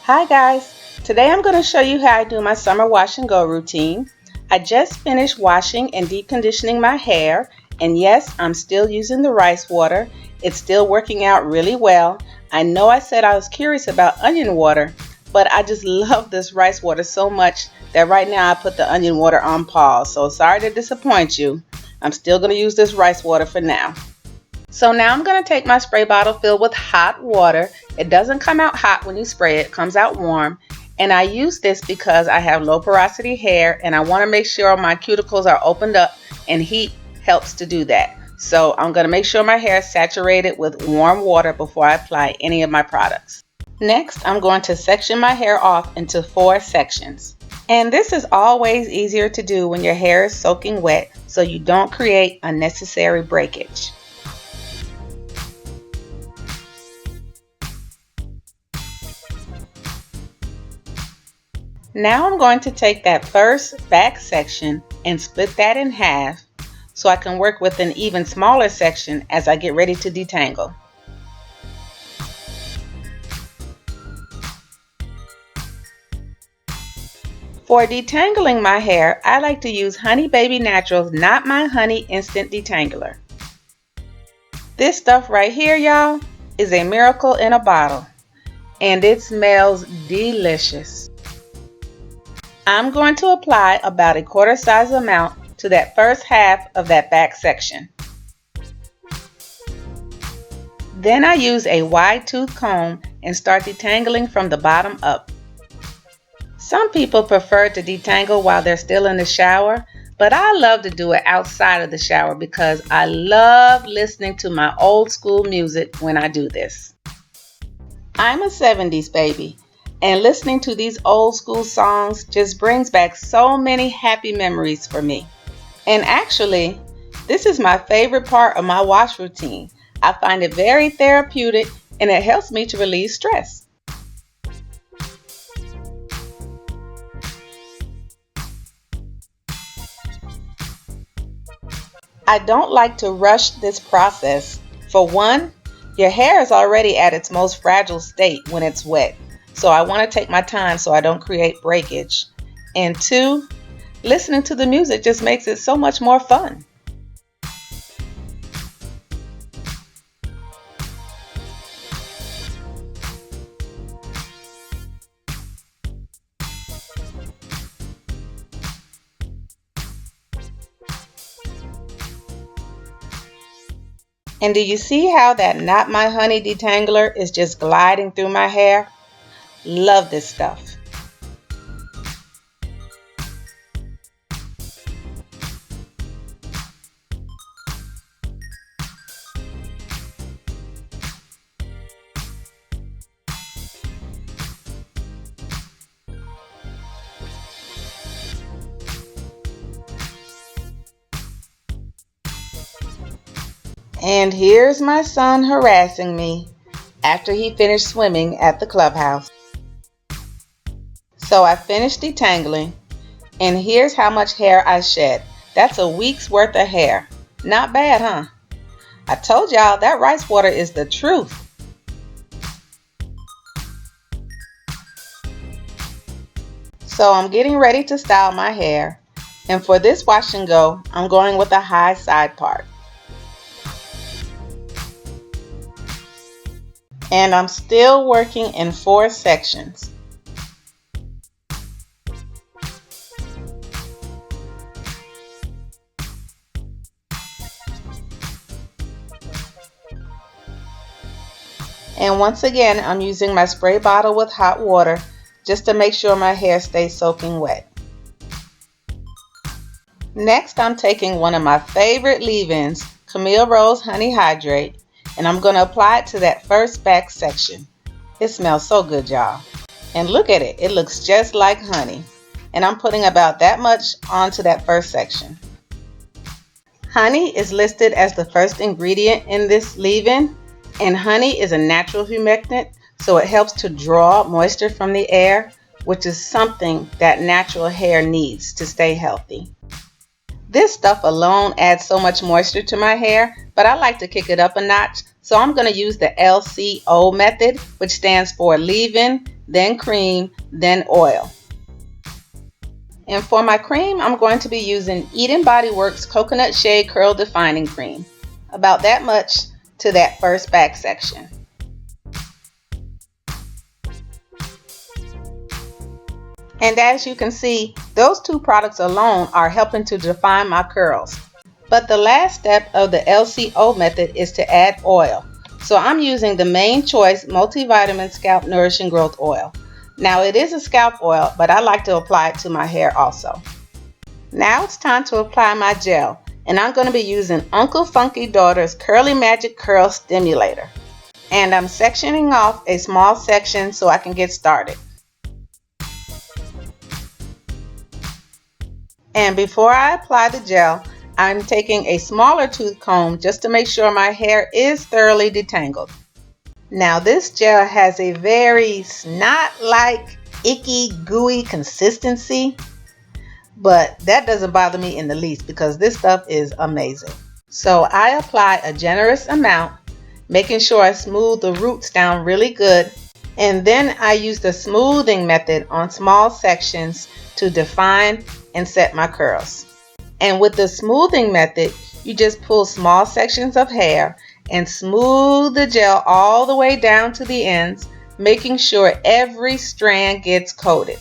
Hi guys, today I'm going to show you how I do my summer wash and go routine. I just finished washing and deep conditioning my hair, and yes, I'm still using the rice water. It's still working out really well. I know I said I was curious about onion water, but I just love this rice water so much that right now I put the onion water on pause. So sorry to disappoint you. I'm still going to use this rice water for now. So now I'm going to take my spray bottle filled with hot water. It doesn't come out hot when you spray it, it comes out warm. And I use this because I have low porosity hair and I want to make sure my cuticles are opened up, and heat helps to do that. So I'm going to make sure my hair is saturated with warm water before I apply any of my products. Next, I'm going to section my hair off into 4 sections. And this is always easier to do when your hair is soaking wet so you don't create unnecessary breakage. Now I'm going to take that first back section and split that in half so I can work with an even smaller section as I get ready to detangle. For detangling my hair, I like to use Honey Baby Naturals Not My Honey Instant Detangler. This stuff right here, y'all, is a miracle in a bottle, and it smells delicious. I'm going to apply about a quarter size amount to that first half of that back section. Then I use a wide tooth comb and start detangling from the bottom up. Some people prefer to detangle while they're still in the shower, but I love to do it outside of the shower because I love listening to my old school music when I do this. I'm a 70s baby, and listening to these old school songs just brings back so many happy memories for me. And actually, this is my favorite part of my wash routine. I find it very therapeutic and it helps me to release stress. I don't like to rush this process. For one, your hair is already at its most fragile state when it's wet. So I want to take my time so I don't create breakage. And 2, listening to the music just makes it so much more fun. And do you see how that Not My Honey detangler is just gliding through my hair? Love this stuff. And here's my son harassing me after he finished swimming at the clubhouse. So I finished detangling, and here's how much hair I shed. That's a week's worth of hair. Not bad, huh? I told y'all that rice water is the truth. So I'm getting ready to style my hair, and for this wash and go, I'm going with a high side part. And I'm still working in 4 sections. And once again, I'm using my spray bottle with hot water just to make sure my hair stays soaking wet. Next, I'm taking one of my favorite leave-ins, Camille Rose Honey Hydrate, and I'm going to apply it to that first back section. It smells so good, y'all. And look at it, it looks just like honey. And I'm putting about that much onto that first section. Honey is listed as the first ingredient in this leave-in, and honey is a natural humectant, so it helps to draw moisture from the air, which is something that natural hair needs to stay healthy. This stuff alone adds so much moisture to my hair, but I like to kick it up a notch, so I'm going to use the LCO method, which stands for leave-in, then cream, then oil. And for my cream, I'm going to be using BodyWorks Coconut Shea Curl Defining Cream. About that much to that first back section. And as you can see, those two products alone are helping to define my curls. But the last step of the LCO method is to add oil. So I'm using the Main Choice Multivitamin Scalp Nourishing Growth Oil. Now it is a scalp oil, but I like to apply it to my hair also. Now it's time to apply my gel, and I'm going to be using Uncle Funky Daughter's Curly Magic Curl Stimulator. And I'm sectioning off a small section so I can get started. And before I apply the gel, I'm taking a smaller tooth comb just to make sure my hair is thoroughly detangled. Now this gel has a very snot-like, icky, gooey consistency, but that doesn't bother me in the least because this stuff is amazing. So I apply a generous amount, making sure I smooth the roots down really good, and then I use the smoothing method on small sections to define and set my curls. And with the smoothing method, you just pull small sections of hair and smooth the gel all the way down to the ends, making sure every strand gets coated.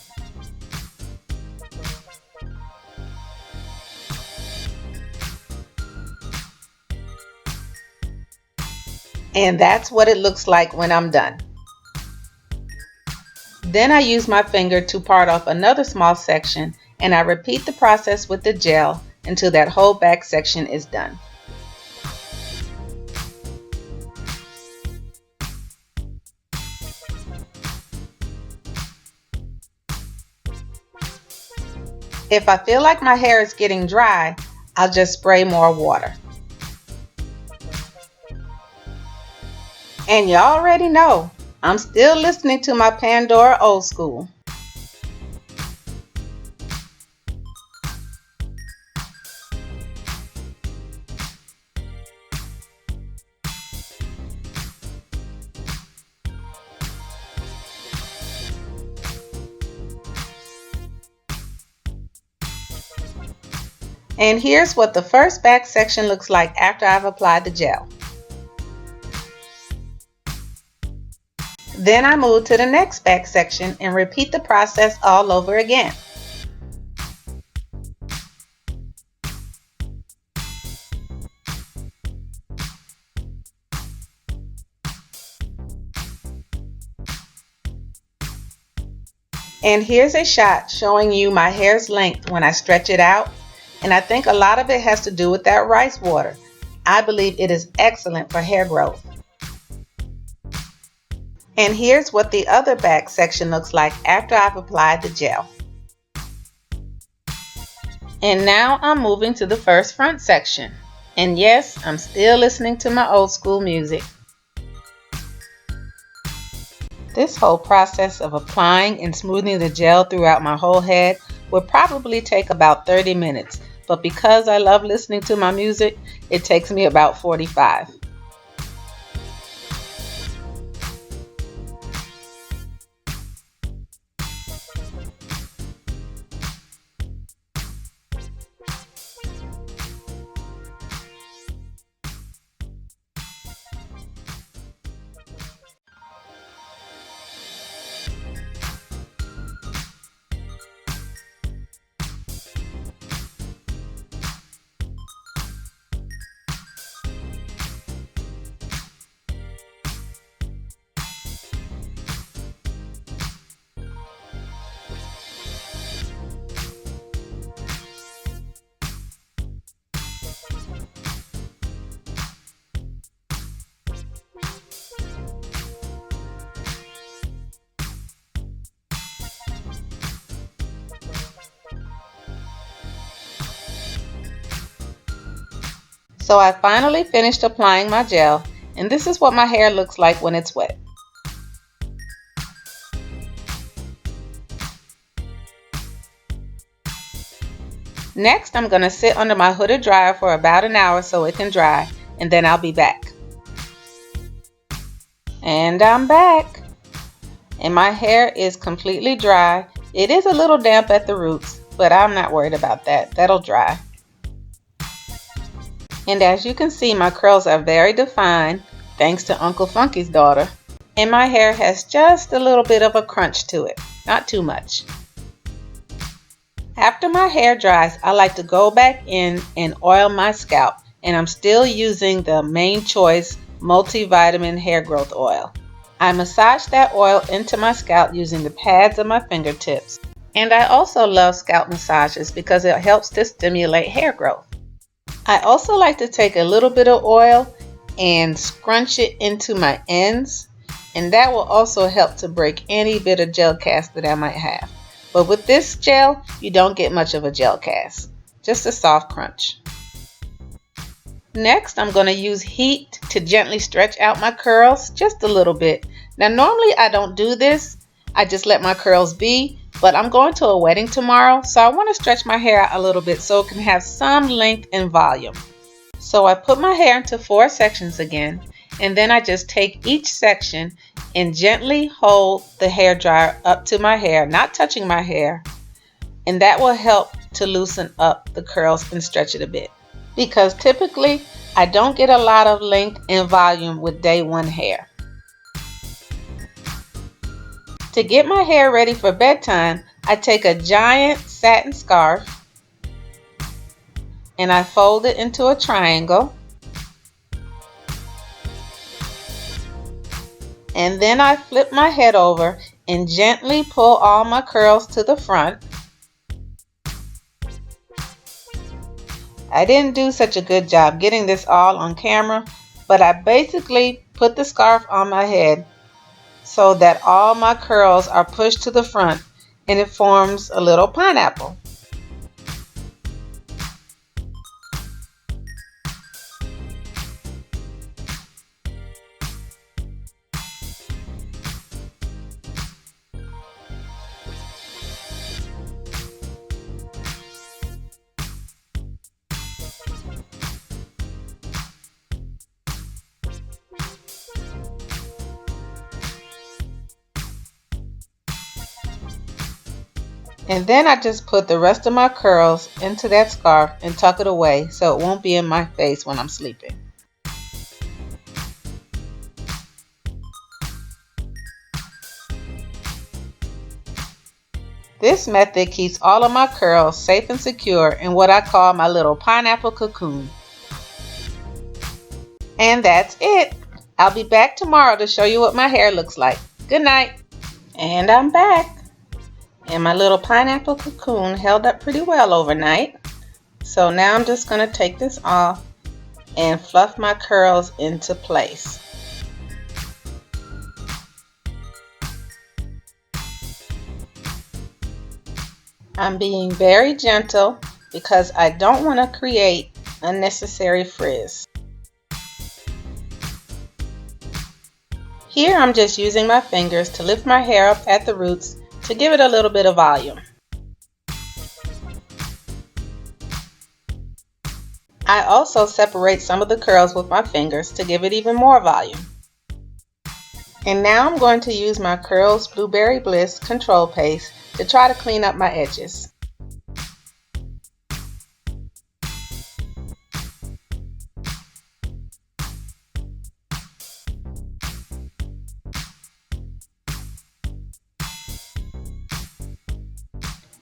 And that's what it looks like when I'm done. Then I use my finger to part off another small section, and I repeat the process with the gel until that whole back section is done. If I feel like my hair is getting dry, I'll just spray more water. And you already know, I'm still listening to my Pandora old school. And here's what the first back section looks like after I've applied the gel. Then I move to the next back section and repeat the process all over again. And here's a shot showing you my hair's length when I stretch it out. And I think a lot of it has to do with that rice water. I believe it is excellent for hair growth. And here's what the other back section looks like after I've applied the gel. And now I'm moving to the first front section. And yes, I'm still listening to my old school music. This whole process of applying and smoothing the gel throughout my whole head would probably take about 30 minutes. But because I love listening to my music, it takes me about 45. So I finally finished applying my gel, and this is what my hair looks like when it's wet. Next, I'm going to sit under my hooded dryer for about an hour so it can dry, and then I'll be back. And I'm back. and my hair is completely dry. It is a little damp at the roots, but I'm not worried about that. That'll dry. And as you can see, my curls are very defined thanks to Uncle Funky's daughter. And my hair has just a little bit of a crunch to it, not too much. After my hair dries, I like to go back in and oil my scalp, and I'm still using the Main Choice multivitamin hair growth oil. I massage that oil into my scalp using the pads of my fingertips. And I also love scalp massages because it helps to stimulate hair growth. I also like to take a little bit of oil and scrunch it into my ends, and that will also help to break any bit of gel cast that I might have. But with this gel, you don't get much of a gel cast, just a soft crunch. Next, I'm going to use heat to gently stretch out my curls just a little bit. Now, normally I don't do this. I just let my curls be, but I'm going to a wedding tomorrow, so I want to stretch my hair out a little bit so it can have some length and volume. So I put my hair into 4 sections again, and then I just take each section and gently hold the hair dryer up to my hair, not touching my hair, and that will help to loosen up the curls and stretch it a bit. Because typically I don't get a lot of length and volume with day 1 hair. To get my hair ready for bedtime, I take a giant satin scarf and I fold it into a triangle. And then I flip my head over and gently pull all my curls to the front. I didn't do such a good job getting this all on camera, but I basically put the scarf on my head so that all my curls are pushed to the front and it forms a little pineapple. And then I just put the rest of my curls into that scarf and tuck it away so it won't be in my face when I'm sleeping. This method keeps all of my curls safe and secure in what I call my little pineapple cocoon. And that's it. I'll be back tomorrow to show you what my hair looks like. Good night. And I'm back. And my little pineapple cocoon held up pretty well overnight. So now I'm just going to take this off and fluff my curls into place. I'm being very gentle because I don't want to create unnecessary frizz. Here I'm just using my fingers to lift my hair up at the roots to give it a little bit of volume. I also separate some of the curls with my fingers to give it even more volume. And now I'm going to use my Curls Blueberry Bliss control paste to try to clean up my edges.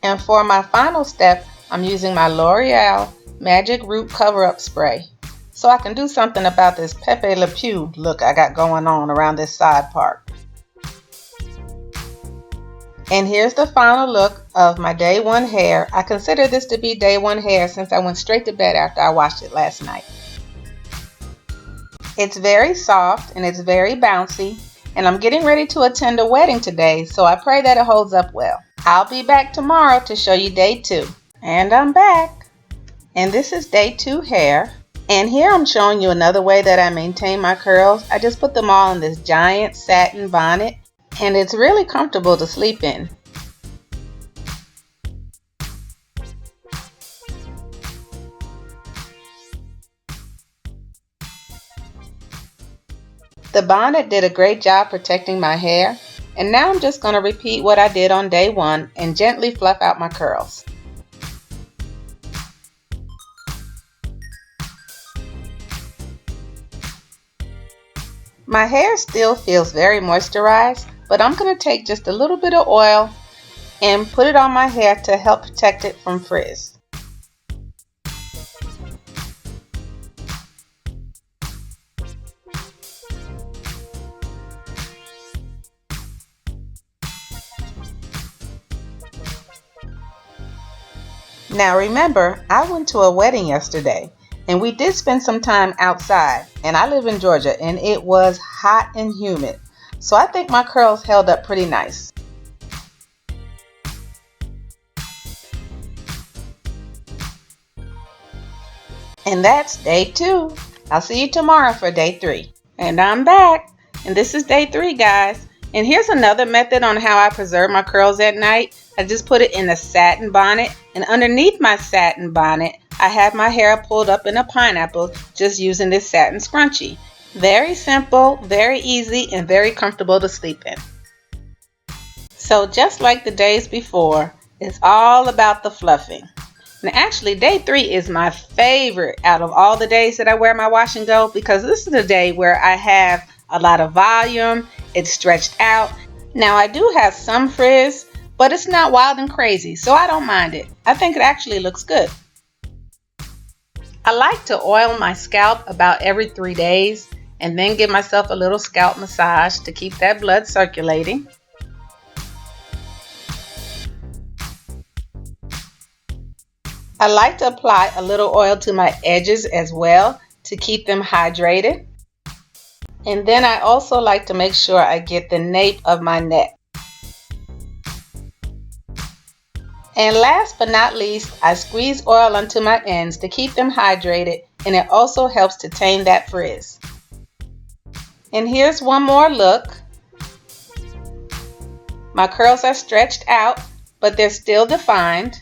And for my final step, I'm using my L'Oreal Magic Root Cover-Up Spray so I can do something about this Pepe Le Pew look I got going on around this side part. And here's the final look of my day 1 hair. I consider this to be day 1 hair since I went straight to bed after I washed it last night. It's very soft and it's very bouncy, and I'm getting ready to attend a wedding today, so I pray that it holds up well. I'll be back tomorrow to show you day 2. And I'm back. And this is day 2 hair. And here I'm showing you another way that I maintain my curls. I just put them all in this giant satin bonnet, and it's really comfortable to sleep in. The bonnet did a great job protecting my hair, And now I'm just going to repeat what I did on day 1 and gently fluff out my curls. My hair still feels very moisturized, but I'm going to take just a little bit of oil and put it on my hair to help protect it from frizz. Now remember, I went to a wedding yesterday and we did spend some time outside, and I live in Georgia and it was hot and humid. So I think my curls held up pretty nice. And that's day 2. I'll see you tomorrow for day 3. And I'm back. And this is day 3, guys. And here's another method on how I preserve my curls at night. I just put it in a satin bonnet, and underneath my satin bonnet, I have my hair pulled up in a pineapple just using this satin scrunchie. Very simple, very easy, and very comfortable to sleep in. So just like the days before, it's all about the fluffing. And actually, day 3 is my favorite out of all the days that I wear my wash and go, because this is the day where I have a lot of volume, it's stretched out. Now I do have some frizz, but it's not wild and crazy, so I don't mind it. I think it actually looks good. I like to oil my scalp about every 3 days and then give myself a little scalp massage to keep that blood circulating. I like to apply a little oil to my edges as well to keep them hydrated. And then I also like to make sure I get the nape of my neck. And last but not least, I squeeze oil onto my ends to keep them hydrated, and it also helps to tame that frizz. And here's one more look. My curls are stretched out, but they're still defined,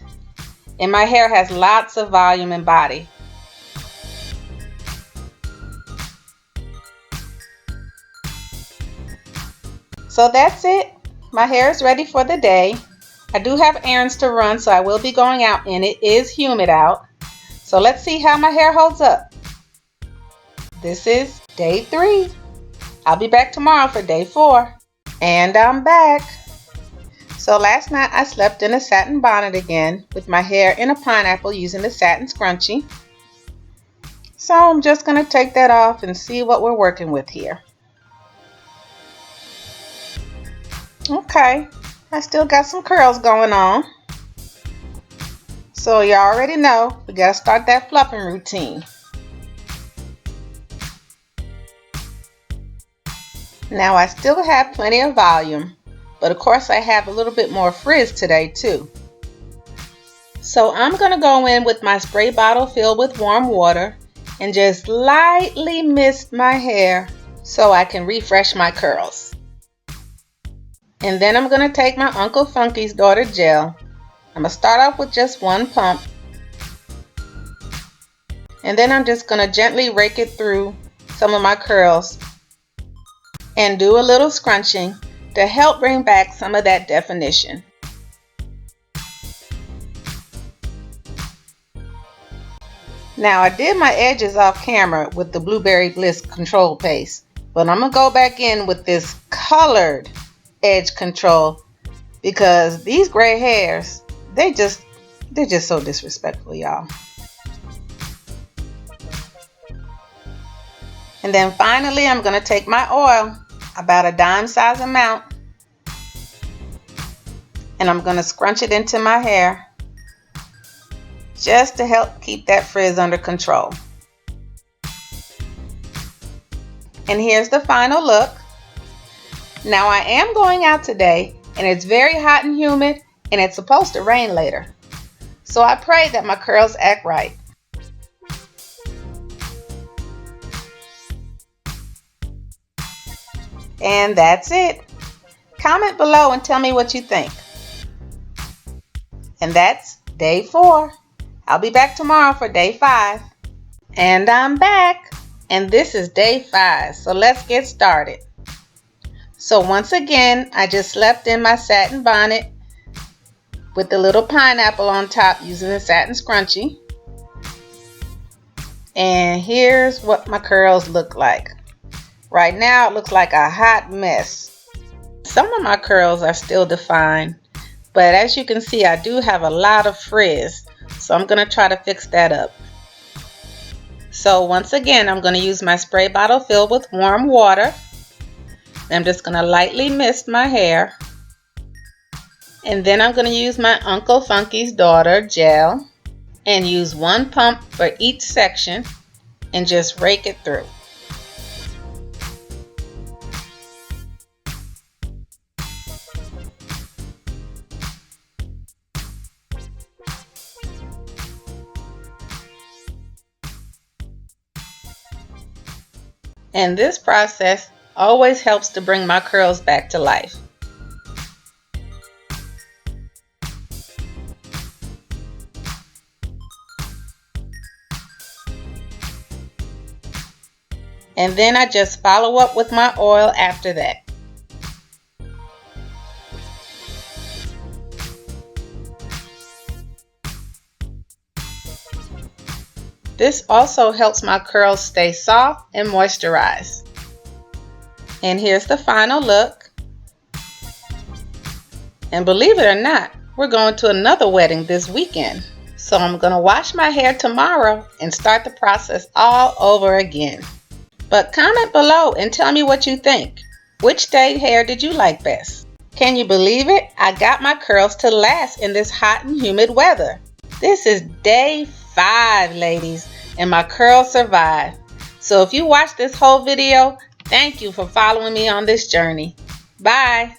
and my hair has lots of volume and body. So that's it. My hair is ready for the day. I do have errands to run, so I will be going out, and it is humid out. So let's see how my hair holds up. This is day 3. I'll be back tomorrow for day 4. And I'm back. So last night I slept in a satin bonnet again with my hair in a pineapple using the satin scrunchie. So I'm just going to take that off and see what we're working with here. Okay, I still got some curls going on. So you already know we got to start that fluffing routine. Now I still have plenty of volume, but of course I have a little bit more frizz today too. So I'm going to go in with my spray bottle filled with warm water and just lightly mist my hair so I can refresh my curls. And then I'm going to take my Uncle Funky's Daughter Gel. I'm going to start off with just 1 pump. And then I'm just going to gently rake it through some of my curls and do a little scrunching to help bring back some of that definition. Now I did my edges off camera with the Blueberry Bliss control paste, but I'm going to go back in with this colored edge control because these gray hairs, they're just so disrespectful, y'all. And then finally I'm going to take my oil, about a dime size amount, and I'm going to scrunch it into my hair just to help keep that frizz under control. And here's the final look. Now I am going out today and it's very hot and humid and it's supposed to rain later. So I pray that my curls act right. And that's it. Comment below and tell me what you think. And that's day 4. I'll be back tomorrow for day 5. And I'm back. And this is day 5. So let's get started. So once again, I just slept in my satin bonnet with the little pineapple on top using the satin scrunchie. And here's what my curls look like. Right now it looks like a hot mess. Some of my curls are still defined, but as you can see, I do have a lot of frizz, so I'm going to try to fix that up. So once again, I'm going to use my spray bottle filled with warm water. I'm just going to lightly mist my hair. And then I'm going to use my Uncle Funky's Daughter gel and use one pump for each section and just rake it through. And this process always helps to bring my curls back to life. And then I just follow up with my oil after that. This also helps my curls stay soft and moisturized. And here's the final look. And believe it or not, we're going to another wedding this weekend. So I'm going to wash my hair tomorrow and start the process all over again. But comment below and tell me what you think. Which day hair did you like best? Can you believe it? I got my curls to last in this hot and humid weather. This is day 5, ladies, and my curls survived. So if you watched this whole video, thank you for following me on this journey. Bye.